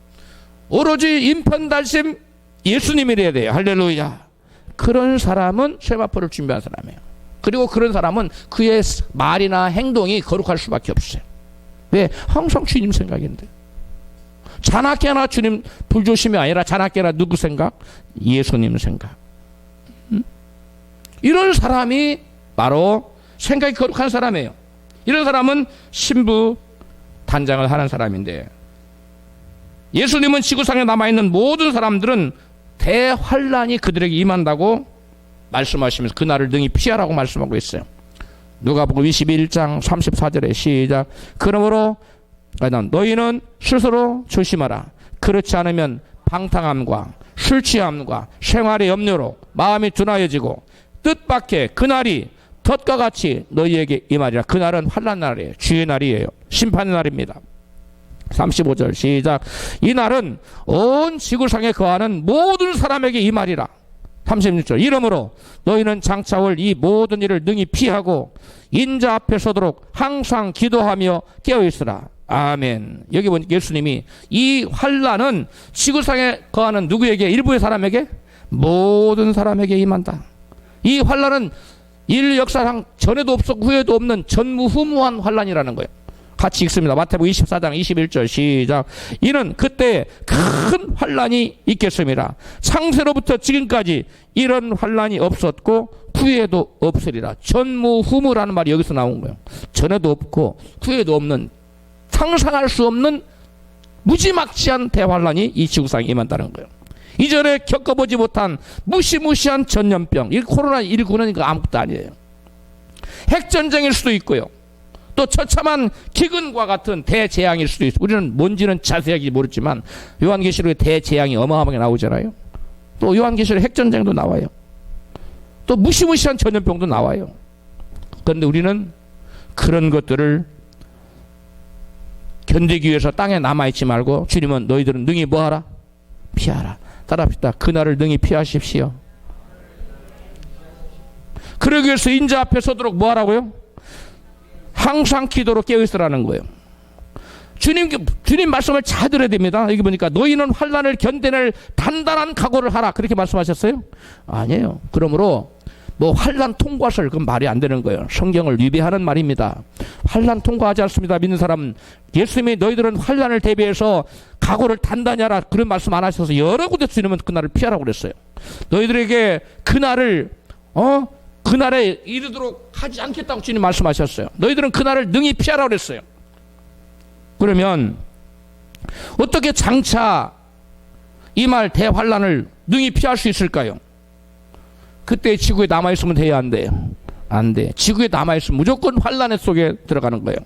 오로지 인편달심 예수님이래야 돼요. 할렐루야. 그런 사람은 세마포를 준비한 사람이에요. 그리고 그런 사람은 그의 말이나 행동이 거룩할 수밖에 없어요. 왜? 항상 주님 생각인데. 자나깨나 주님 불조심이 아니라 자나깨나 누구 생각? 예수님 생각. 이런 사람이 바로 생각이 거룩한 사람이에요. 이런 사람은 신부 단장을 하는 사람인데, 예수님은 지구상에 남아있는 모든 사람들은 대환란이 그들에게 임한다고 말씀하시면서 그날을 능히 피하라고 말씀하고 있어요. 누가복음 21장 34절에 시작. 그러므로 너희는 스스로 조심하라. 그렇지 않으면 방탕함과 술 취함과 생활의 염려로 마음이 둔하여지고 뜻밖의 그날이 덫과 같이 너희에게 임하리라. 그날은 환난 날이에요. 주의 날이에요. 심판의 날입니다. 35절 시작. 이날은 온 지구상에 거하는 모든 사람에게 이 말이라. 36절. 이러므로 너희는 장차올 이 모든 일을 능히 피하고 인자 앞에 서도록 항상 기도하며 깨어있으라. 아멘. 여기 보니까 예수님이 이 환난은 지구상에 거하는 누구에게? 일부의 사람에게? 모든 사람에게 임한다. 이 환난은 인류 역사상 전에도 없었고 후에도 없는 전무후무한 환난이라는 거예요. 같이 읽습니다. 마태복음 24장 21절 시작. 이는 그때 큰 환난이 있겠습니다. 창세로부터 지금까지 이런 환난이 없었고 후에도 없으리라. 전무후무라는 말이 여기서 나온 거예요. 전에도 없고 후에도 없는, 상상할 수 없는 무지막지한 대환란이 이 지구상에 임한다는 거예요. 이전에 겪어보지 못한 무시무시한 전염병, 이 코로나19는 아무것도 아니에요. 핵전쟁일 수도 있고요. 또 처참한 기근과 같은 대재앙일 수도 있어요. 우리는 뭔지는 자세하게 모르지만 요한계시록에 대재앙이 어마어마하게 나오잖아요. 또 요한계시록에 핵전쟁도 나와요. 또 무시무시한 전염병도 나와요. 그런데 우리는 그런 것들을 견디기 위해서 땅에 남아있지 말고 주님은 너희들은 능히 뭐하라? 피하라. 따라합시다. 그날을 능히 피하십시오. 그러기 위해서 인자 앞에 서도록 뭐하라고요? 항상 기도로 깨어있으라는 거예요. 주님 말씀을 잘 들어야 됩니다. 여기 보니까 너희는 환난을 견뎌낼 단단한 각오를 하라. 그렇게 말씀하셨어요? 아니에요. 그러므로 뭐 환난 통과설, 그건 말이 안 되는 거예요. 성경을 위배하는 말입니다. 환난 통과하지 않습니다. 믿는 사람은. 예수님이 너희들은 환난을 대비해서 각오를 단단히 하라. 그런 말씀 안 하셔서 여러 군데서 주님은 그날을 피하라고 그랬어요. 너희들에게 그날을 그날에 이르도록 하지 않겠다고 주님 말씀하셨어요. 너희들은 그날을 능히 피하라고 그랬어요. 그러면 어떻게 장차 이 말 대환란을 능히 피할 수 있을까요? 그때 지구에 남아있으면 돼야 안 돼요? 안 돼. 지구에 남아있으면 무조건 환란 속에 들어가는 거예요.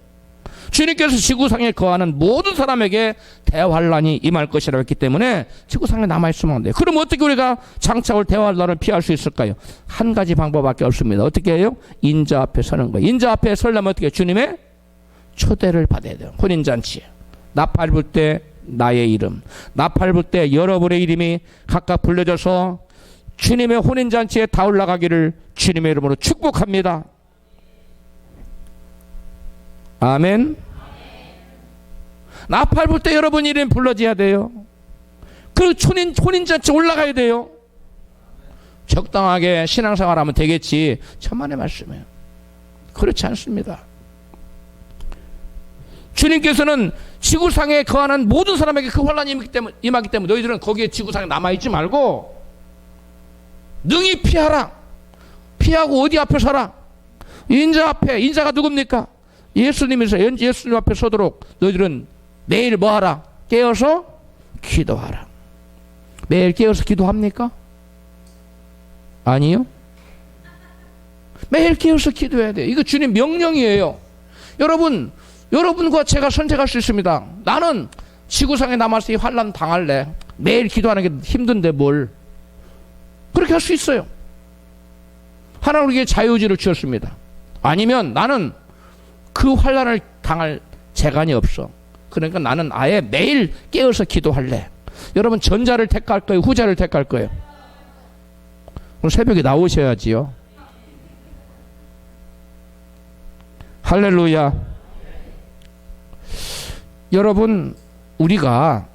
주님께서 지구상에 거하는 모든 사람에게 대환란이 임할 것이라고 했기 때문에 지구상에 남아있으면 안 돼요. 그럼 어떻게 우리가 장차 올 대환란을 피할 수 있을까요? 한 가지 방법밖에 없습니다. 어떻게 해요? 인자 앞에 서는 거예요. 인자 앞에 서려면 어떻게 해요? 주님의 초대를 받아야 돼요. 혼인잔치에 나팔 불 때 나의 이름, 나팔 불 때 여러분의 이름이 각각 불려져서 주님의 혼인잔치에 다 올라가기를 주님의 이름으로 축복합니다. 아멘. 나팔 불 때 여러분 이름 불러져야 돼요. 그 혼인잔치 올라가야 돼요. 적당하게 신앙생활하면 되겠지. 천만의 말씀이에요. 그렇지 않습니다. 주님께서는 지구상에 거하는 모든 사람에게 그 환란이 임하기 때문에 너희들은 거기에 지구상에 남아있지 말고 능히 피하라. 피하고 어디 앞에 서라? 인자 앞에. 인자가 누굽니까? 예수님이서 예수님 앞에 서도록 너희들은 매일 뭐하라? 깨어서 기도하라. 매일 깨어서 기도합니까? 아니요. 매일 깨어서 기도해야 돼요. 이거 주님 명령이에요. 여러분과 제가 선택할 수 있습니다. 나는 지구상에 남아서 이 환난 당할래. 매일 기도하는 게 힘든데 뭘. 그렇게 할 수 있어요. 하나님 우리에게 자유의지를 주었습니다. 아니면 나는 그 환난을 당할 재간이 없어. 그러니까 나는 아예 매일 깨어서 기도할래. 여러분 전자를 택할 거예요? 후자를 택할 거예요? 그럼 새벽에 나오셔야지요. 할렐루야. 여러분 우리가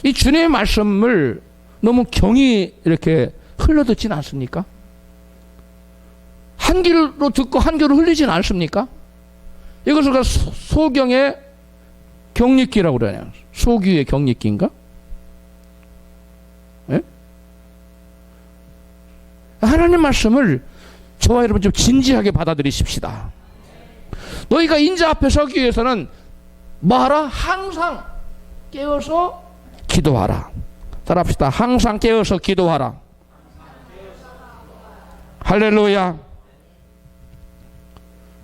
이 주님의 말씀을 너무 경히 이렇게 흘러듣지는 않습니까? 한 귀로 듣고 한 귀로 흘리지는 않습니까? 이것을 소경의 경릿기라고 그러네요. 소규의 경릿기인가? 예? 하나님 말씀을 저와 여러분 좀 진지하게 받아들이십시다. 너희가 인자 앞에 서기 위해서는 뭐하라? 항상 깨어서 기도하라. 따라합시다. 항상 깨어서 기도하라. 할렐루야.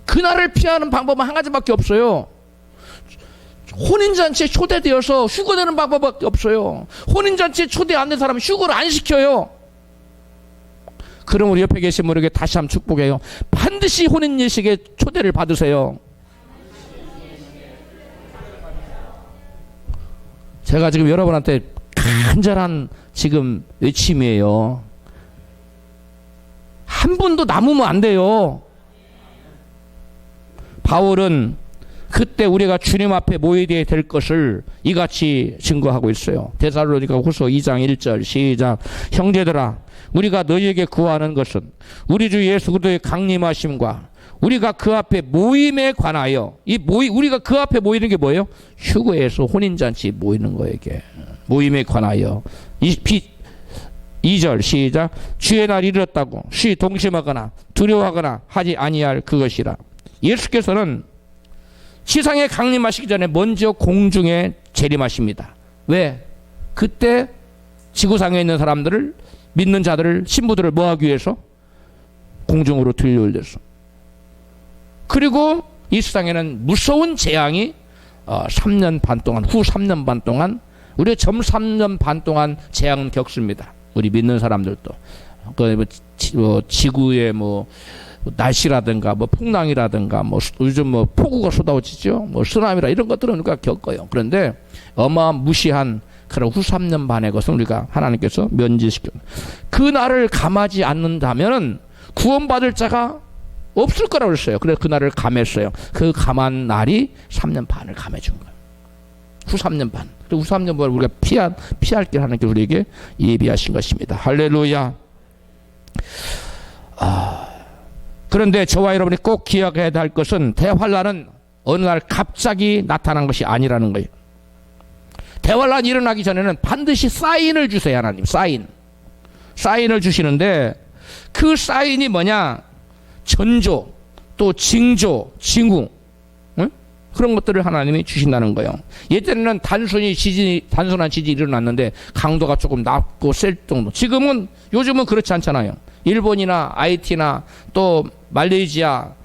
그날을 피하는 방법은 한 가지밖에 없어요. 혼인잔치에 초대되어서 휴거되는 방법밖에 없어요. 혼인잔치에 초대 안 된 사람은 휴거를 안 시켜요. 그럼 우리 옆에 계신 분에게 다시 한번 축복해요. 반드시 혼인예식에 초대를 받으세요. 제가 지금 여러분한테 간절한 지금 외침이에요. 한 분도 남으면 안 돼요. 바울은 그때 우리가 주님 앞에 모여야 될 것을 이같이 증거하고 있어요. 데살로니가 후서 2장 1절 시작. 형제들아 우리가 너희에게 구하는 것은 우리 주 예수 그리스도의 강림하심과 우리가 그 앞에 모임에 관하여 우리가 그 앞에 모이는 게 뭐예요? 휴거에서 혼인잔치 모이는 거에게 모임에 관하여 2절 시작. 주의 날이 이르렀다고 쉬 동심하거나 두려워하거나 하지 아니할 그것이라. 예수께서는 지상에 강림하시기 전에 먼저 공중에 재림하십니다. 왜? 그때 지구상에 있는 사람들을 믿는 자들을 신부들을 뭐하기 위해서? 공중으로 들려 올려서. 그리고 이 세상에는 무서운 재앙이 3년 반 동안 후 3년 반 동안 우리가 점 3년 반 동안 재앙은 겪습니다. 우리 믿는 사람들도 지구의 날씨라든가 풍랑이라든가 요즘 폭우가 쏟아지죠. 쓰나미라 이런 것들은 우리가 겪어요. 그런데 어마무시한 그런 후 3년 반의 것은 우리가 하나님께서 면제시켜. 그 날을 감하지 않는다면은 구원받을 자가 없을 거라고 했어요. 그래서 그 날을 감했어요. 그 감한 날이 3년 반을 감해준 거예요. 후 3년 반. 후 3년 반을 우리가 피할 길 하나님께서 우리에게 예비하신 것입니다. 할렐루야. 그런데 저와 여러분이 꼭 기억해야 할 것은 대환란은 어느 날 갑자기 나타난 것이 아니라는 거예요. 대환란이 일어나기 전에는 반드시 사인을 주세요. 하나님 사인을 주시는데 그 사인이 뭐냐? 전조 또 징조 징후 그런 것들을 하나님이 주신다는 거예요. 예전에는 단순한 지진이 일어났는데 강도가 조금 낮고 셀 정도. 요즘은 그렇지 않잖아요. 일본이나 아이티나 또 말레이시아,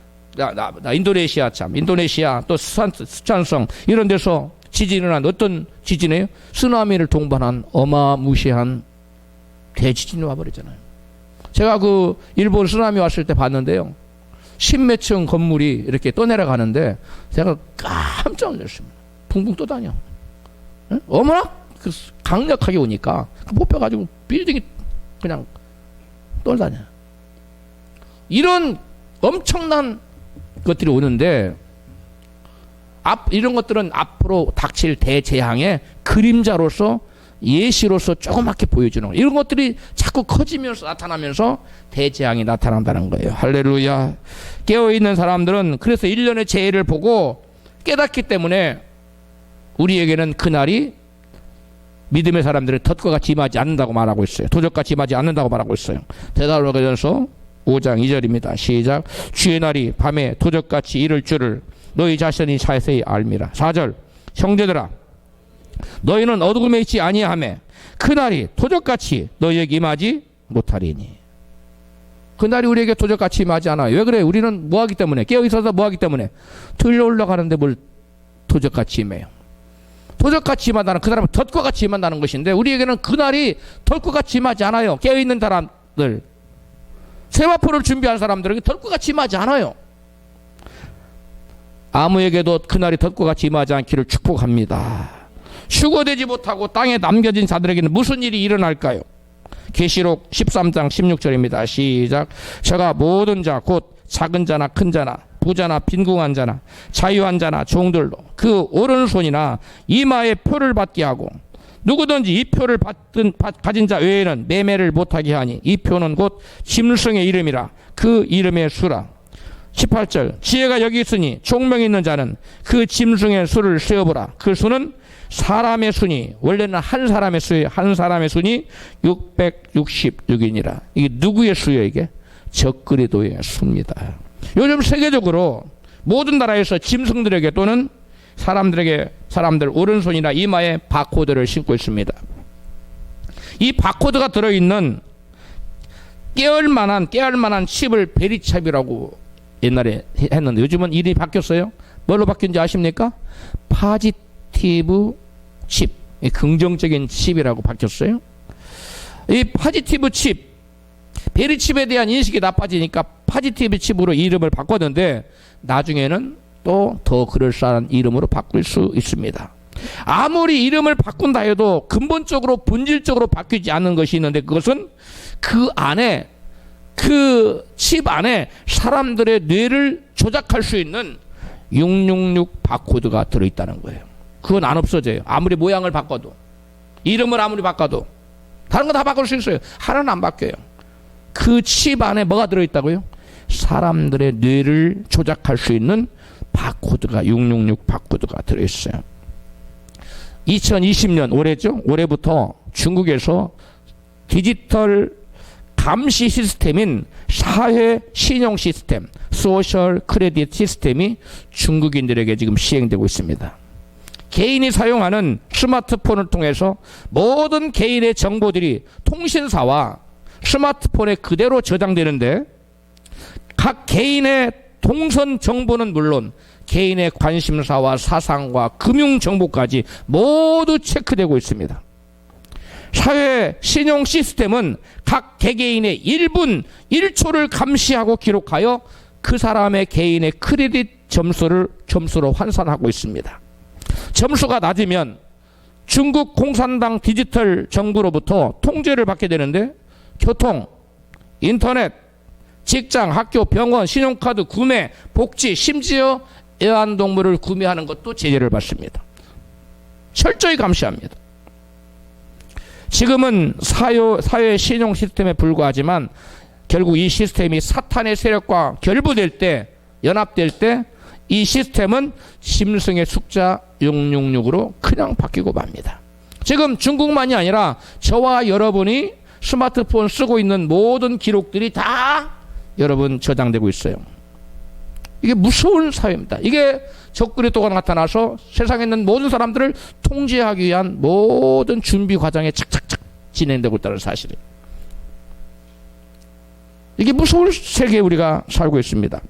인도네시아 또 스촨성 이런 데서 지진이 일어난 어떤 지진이에요? 쓰나미를 동반한 어마무시한 대지진이 와버리잖아요. 제가 일본 쓰나미 왔을 때 봤는데요. 10몇 층 건물이 이렇게 떠내려가는데 제가 깜짝 놀랐습니다. 붕붕 떠다녀. 어머나 강력하게 오니까 뽑혀가지고 빌딩이 그냥 떠다녀. 이런 엄청난 것들이 오는데 이런 것들은 앞으로 닥칠 대재앙의 그림자로서 예시로서 조그맣게 보여주는 거예요. 이런 것들이 자꾸 커지면서 나타나면서 대재앙이 나타난다는 거예요. 할렐루야. 깨어있는 사람들은 그래서 1년의 재해를 보고 깨닫기 때문에 우리에게는 그날이 믿음의 사람들의 덫과 같이 임하지 않는다고 말하고 있어요. 도적같이 임하지 않는다고 말하고 있어요. 데살로니가전서 5장 2절입니다. 시작. 주의 날이 밤에 도적같이 이를 줄을 너희 자신이 자세히 알미라. 4절. 형제들아 너희는 어둠에 있지 아니하매 그날이 도적같이 너희에게 임하지 못하리니. 그날이 우리에게 도적같이 임하지 않아요. 왜 그래? 우리는 뭐하기 때문에? 깨어있어서 뭐하기 때문에? 들려 올라가는데 뭘 도적같이 임해요. 도적같이 임한다는 그 사람은 덫과 같이 임한다는 것인데 우리에게는 그날이 덫과 같이 임하지 않아요. 깨어있는 사람들 세마포를 준비한 사람들에게 덫과 같이 임하지 않아요. 아무에게도 그날이 덫과 같이 임하지 않기를 축복합니다. 휴거되지 못하고 땅에 남겨진 자들에게는 무슨 일이 일어날까요? 계시록 13장 16절입니다. 시작. 저가 모든 자 곧 작은 자나 큰 자나 부자나 빈궁한 자나 자유한 자나 종들로 그 오른손이나 이마에 표를 받게 하고 누구든지 이 표를 가진 자 외에는 매매를 못하게 하니 이 표는 곧 짐승의 이름이라 그 이름의 수라. 18절. 지혜가 여기 있으니 총명이 있는 자는 그 짐승의 수를 세어보라. 그 수는 사람의 순이 원래는 한 사람의 순이 666이니라. 이게 누구의 수예요? 이게 적그리도의 수입니다. 요즘 세계적으로 모든 나라에서 짐승들에게 또는 사람들 오른손이나 이마에 바코드를 신고 있습니다. 이 바코드가 들어있는 깨알만한 칩을 베리칩이라고 옛날에 했는데 요즘은 이름이 바뀌었어요. 뭘로 바뀐지 아십니까? 파지티브 칩, 긍정적인 칩이라고 바뀌었어요. 이 파지티브 칩, 베리칩에 대한 인식이 나빠지니까 파지티브 칩으로 이름을 바꿨는데 나중에는 또 더 그럴싸한 이름으로 바꿀 수 있습니다. 아무리 이름을 바꾼다 해도 근본적으로 본질적으로 바뀌지 않는 것이 있는데, 그것은 그 안에, 그 칩 안에 사람들의 뇌를 조작할 수 있는 666 바코드가 들어있다는 거예요. 그건 안 없어져요. 아무리 모양을 바꿔도, 이름을 아무리 바꿔도. 다른 거 다 바꿀 수 있어요. 하나는 안 바뀌어요. 그 칩 안에 뭐가 들어있다고요? 사람들의 뇌를 조작할 수 있는 바코드가, 666 바코드가 들어있어요. 2020년 올해죠. 올해부터 중국에서 디지털 감시 시스템인 사회 신용 시스템, 소셜 크레딧 시스템이 중국인들에게 지금 시행되고 있습니다. 개인이 사용하는 스마트폰을 통해서 모든 개인의 정보들이 통신사와 스마트폰에 그대로 저장되는데, 각 개인의 동선 정보는 물론 개인의 관심사와 사상과 금융 정보까지 모두 체크되고 있습니다. 사회 신용 시스템은 각 개개인의 1분 1초를 감시하고 기록하여 그 사람의 개인의 크레딧 점수로 환산하고 있습니다. 점수가 낮으면 중국 공산당 디지털 정부로부터 통제를 받게 되는데, 교통, 인터넷, 직장, 학교, 병원, 신용카드 구매, 복지, 심지어 애완동물을 구매하는 것도 제재를 받습니다. 철저히 감시합니다. 지금은 사회 신용 시스템에 불과하지만 결국 이 시스템이 사탄의 세력과 결부될 때, 연합될 때 이 시스템은 짐승의 숫자 666으로 그냥 바뀌고 맙니다. 지금 중국만이 아니라 저와 여러분이 스마트폰 쓰고 있는 모든 기록들이 다 여러분 저장되고 있어요. 이게 무서운 사회입니다. 이게 적그리스도가 나타나서 세상에 있는 모든 사람들을 통제하기 위한 모든 준비 과정에 착착착 진행되고 있다는 사실이에요. 이게 무서운 세계에 우리가 살고 있습니다.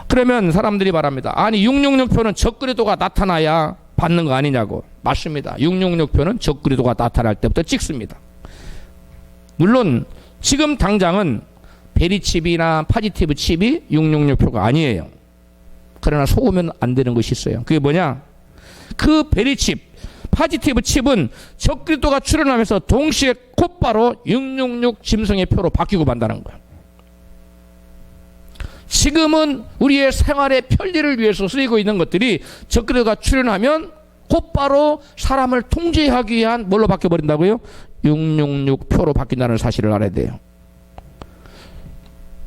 그러면 사람들이 말합니다. 아니 666표는 적그리스도가 나타나야 받는 거 아니냐고. 맞습니다. 666표는 적그리스도가 나타날 때부터 찍습니다. 물론 지금 당장은 베리칩이나 파지티브 칩이 666표가 아니에요. 그러나 속으면 안 되는 것이 있어요. 그게 뭐냐? 그 베리칩, 파지티브 칩은 적그리스도가 출현하면서 동시에 곧바로 666 짐승의 표로 바뀌고 만다는 거예요. 지금은 우리의 생활의 편리를 위해서 쓰이고 있는 것들이 적그리스도가 출현하면 곧바로 사람을 통제하기 위한 뭘로 바뀌어버린다고요? 666 표로 바뀐다는 사실을 알아야 돼요.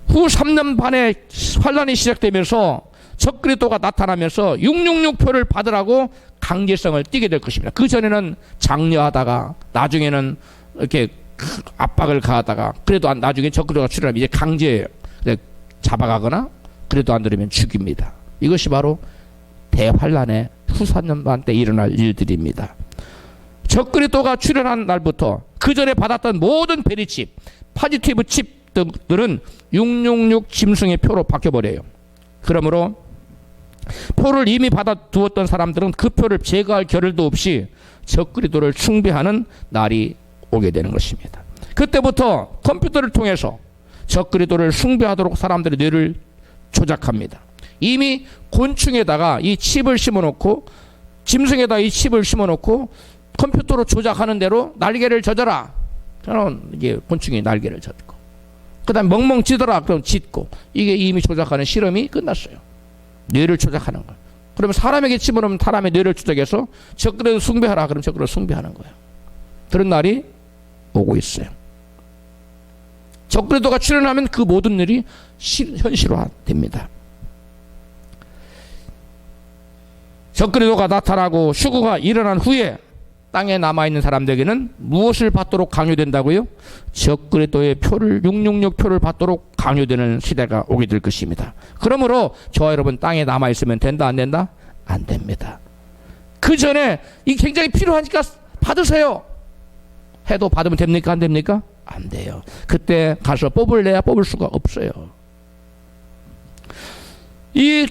후 3년 반에 환란이 시작되면서 적그리스도가 나타나면서 666 표를 받으라고 강제성을 띠게 될 것입니다. 그 전에는 장려하다가 나중에는 이렇게 압박을 가하다가 그래도 나중에 적그리스도가 출현하면 이제 강제예요. 잡아가거나 그래도 안 들으면 죽입니다. 이것이 바로 대환란의 후 3년 반 때 일어날 일들입니다. 적그리스도가 출현한 날부터 그 전에 받았던 모든 베리칩, 파지티브 칩들은 666 짐승의 표로 바뀌어버려요. 그러므로 표를 이미 받아두었던 사람들은 그 표를 제거할 겨를도 없이 적그리스도를 숭배하는 날이 오게 되는 것입니다. 그때부터 컴퓨터를 통해서 적그리스도를 숭배하도록 사람들의 뇌를 조작합니다. 이미 곤충에다가 이 칩을 심어놓고, 짐승에다 이 칩을 심어놓고 컴퓨터로 조작하는 대로 날개를 젖어라. 그럼 이게 곤충이 날개를 젖고, 그 다음에 멍멍 찌더라. 그럼 짖고. 이게 이미 조작하는 실험이 끝났어요. 뇌를 조작하는 거예요. 그러면 사람에게 집어넣으면 사람의 뇌를 조작해서 적그리스도 숭배하라. 그럼 적그리스도 숭배하는 거예요. 그런 날이 오고 있어요. 적그리스도가 출현하면 그 모든 일이 현실화됩니다. 적그리스도가 나타나고 휴거가 일어난 후에 땅에 남아있는 사람들에게는 무엇을 받도록 강요된다고요? 적그리스도의 표를, 666 표를 받도록 강요되는 시대가 오게 될 것입니다. 그러므로 저와 여러분 땅에 남아있으면 된다 안 된다? 안 됩니다. 그 전에 이 굉장히 필요하니까 받으세요 해도 받으면 됩니까 안 됩니까? 안 돼요. 그때 가서 뽑을래야 뽑을 수가 없어요. 이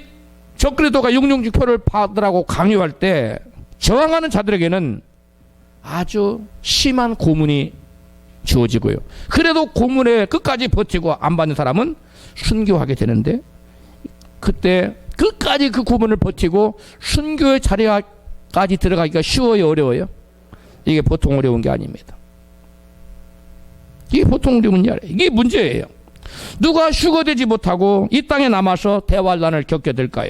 적그리스도가 666 표를 받으라고 강요할 때 저항하는 자들에게는 아주 심한 고문이 주어지고요. 그래도 고문에 끝까지 버티고 안 받는 사람은 순교하게 되는데, 그때 끝까지 그 고문을 버티고 순교의 자리에 까지 들어가기가 쉬워요, 어려워요? 이게 보통 어려운 게 아닙니다. 이게 보통 어려운 게 아니에요. 이게 문제예요. 누가 휴거되지 못하고 이 땅에 남아서 대환란을 겪게 될까요?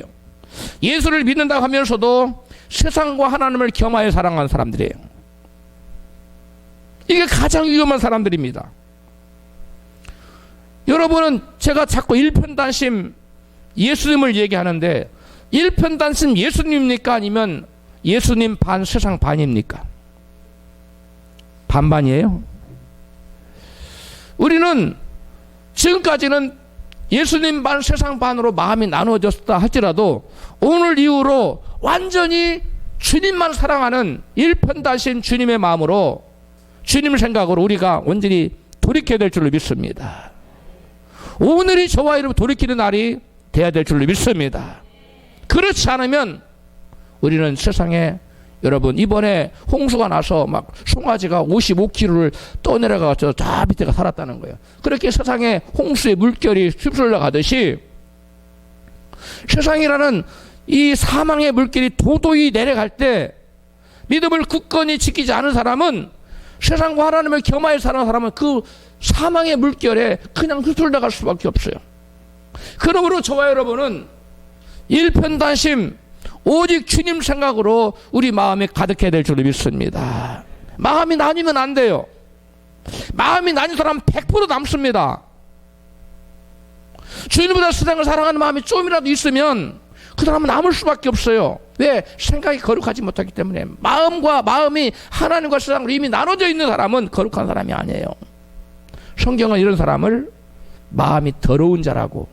예수를 믿는다 하면서도 세상과 하나님을 겸하여 사랑하는 사람들이에요. 이게 가장 위험한 사람들입니다. 여러분은 제가 자꾸 일편단심 예수님을 얘기하는데 일편단심 예수님입니까? 아니면 예수님 반 세상 반입니까? 반반이에요. 우리는 지금까지는 예수님 반 세상 반으로 마음이 나누어졌다 할지라도 오늘 이후로 완전히 주님만 사랑하는 일편단심 주님의 마음으로 주님 생각으로 우리가 완전히 돌이켜야 될 줄로 믿습니다. 오늘이 저와 여러분 돌이키는 날이 돼야 될 줄로 믿습니다. 그렇지 않으면 우리는 세상에 여러분 이번에 홍수가 나서 막 송아지가 55km를 떠내려가서 저 밑에가 살았다는 거예요. 그렇게 세상에 홍수의 물결이 휩쓸려 가듯이 세상이라는 이 사망의 물결이 도도히 내려갈 때 믿음을 굳건히 지키지 않은 사람은 세상과 하나님을 겸하여 사는 사람은 그 사망의 물결에 그냥 휩쓸려갈 수밖에 없어요. 그러므로 저와 여러분은 일편단심 오직 주님 생각으로 우리 마음에 가득해야 될 줄로 믿습니다. 마음이 나뉘면 안 돼요. 마음이 나뉜 사람은 100% 남습니다. 주님보다 세상을 사랑하는 마음이 좀이라도 있으면 그 사람은 남을 수밖에 없어요. 왜? 생각이 거룩하지 못하기 때문에. 마음과 마음이 하나님과 세상으로 이미 나눠져 있는 사람은 거룩한 사람이 아니에요. 성경은 이런 사람을 마음이 더러운 자라고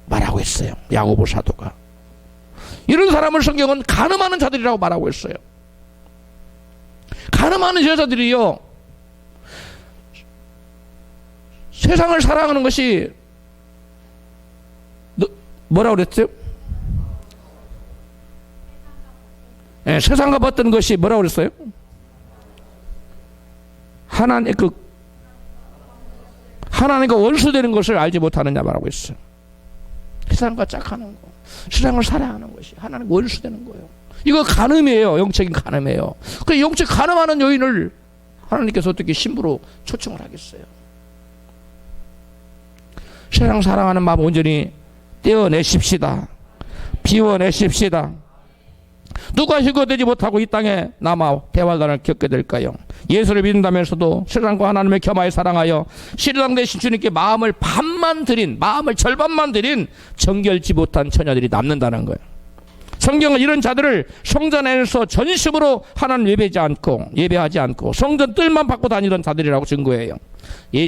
말하고 있어요. 야고보 사도가. 이런 사람을 성경은 간음하는 자들이라고 말하고 있어요. 간음하는 여자들이요, 세상을 사랑하는 것이 뭐라고 그랬죠? 네, 세상과 받던 것이 뭐라고 그랬어요? 하나님과 원수되는 것을 알지 못하느냐 말하고 있어요. 세상과 짝하는 거, 세상을 사랑하는 것이 하나님과 원수되는 거예요. 이거 간음이에요. 영적인 간음이에요. 그 영적 간음하는 요인을 하나님께서 어떻게 신부로 초청을 하겠어요? 세상 사랑하는 마음 온전히 떼어내십시다. 비워내십시다. 누가 휴거되지 못하고 이 땅에 남아 대환란을 겪게 될까요? 예수를 믿는다면서도 세상과 하나님을 겸하여 사랑하여 신랑 되신 주님께 마음을 절반만 드린 정결치 못한 처녀들이 남는다는 거예요. 성경은 이런 자들을 성전 안에서 전심으로 하나님 예배하지 않고 성전 뜰만 받고 다니던 자들이라고 증거해요.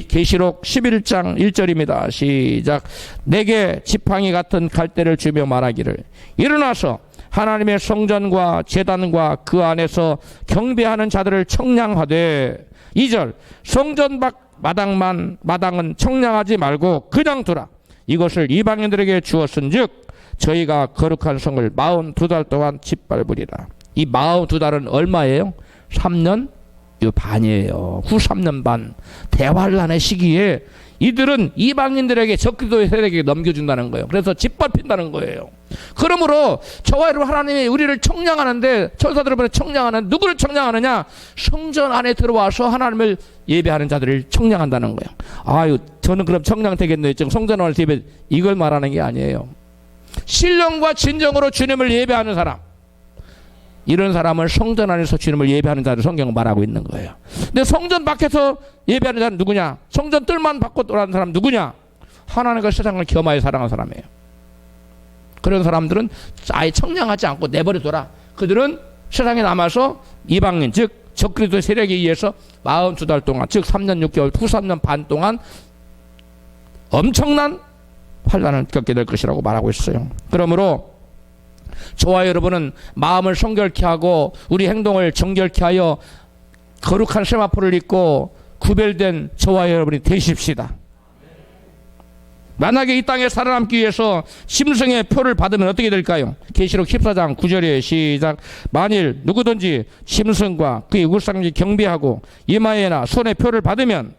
계시록 11장 1절입니다. 시작. 내게 지팡이 같은 갈대를 주며 말하기를 일어나서 하나님의 성전과 제단과 그 안에서 경배하는 자들을 청량하되 2절 성전 밖 마당은 청량하지 말고 그냥 두라. 이것을 이방인들에게 주었은즉 저희가 거룩한 성을 42달 동안 짓밟으리라. 이 42달은 얼마예요? 3년 반이에요. 후 3년 반 대환란의 시기에 이들은 이방인들에게 적그리스도의 세력에게 넘겨준다는 거예요. 그래서 짓밟힌다는 거예요. 그러므로 저와 여러분 하나님이 우리를 청량하는데 천사들을 청량하는 누구를 청량하느냐? 성전 안에 들어와서 하나님을 예배하는 자들을 청량한다는 거예요. 아유 저는 그럼 청량되겠네요. 성전 안에서 예배 이걸 말하는 게 아니에요. 신령과 진정으로 주님을 예배하는 사람, 이런 사람은 성전 안에서 주님을 예배하는 자를 성경은 말하고 있는 거예요. 근데 성전 밖에서 예배하는 자는 누구냐? 성전 뜰만 받고 돌아가는 사람 누구냐? 하나님과 세상을 겸하여 사랑하는 사람이에요. 그런 사람들은 아예 청량하지 않고 내버려둬라. 그들은 세상에 남아서 이방인 즉 적그리스도의 세력에 의해서 42달 동안 즉 3년 6개월 후 3년 반 동안 엄청난 환난을 겪게 될 것이라고 말하고 있어요. 그러므로 저와 여러분은 마음을 성결케 하고 우리 행동을 정결케 하여 거룩한 세마포를 입고 구별된 저와 여러분이 되십시다. 만약에 이 땅에 살아남기 위해서 심승의 표를 받으면 어떻게 될까요? 계시록 14장 9절에 시작. 만일 누구든지 심승과 그의 우상을 경배하고 이마에나 손에 표를 받으면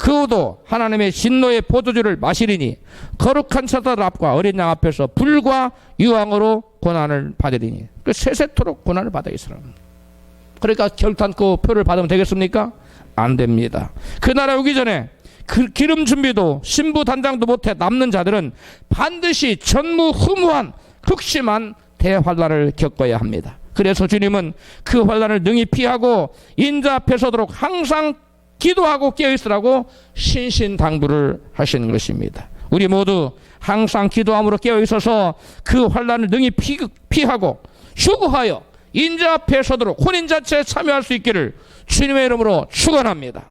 그도 하나님의 진노의 포도주를 마시리니 거룩한 처자들 앞과 어린 양 앞에서 불과 유황으로 고난을 받으리니. 그 세세토록 고난을 받아 이 사람. 그러니까 결탄코 표를 받으면 되겠습니까? 안 됩니다. 그 나라 오기 전에 그 기름 준비도 신부 단장도 못해 남는 자들은 반드시 전무후무한 극심한 대환란을 겪어야 합니다. 그래서 주님은 그 환란을 능히 피하고 인자 앞에 서도록 항상 기도하고 깨어있으라고 신신당부를 하시는 것입니다. 우리 모두 항상 기도함으로 깨어있어서 그 환란을 능히 피하고 휴거하여 인자 앞에 서도록 혼인잔치에 참여할 수 있기를 주님의 이름으로 축원합니다.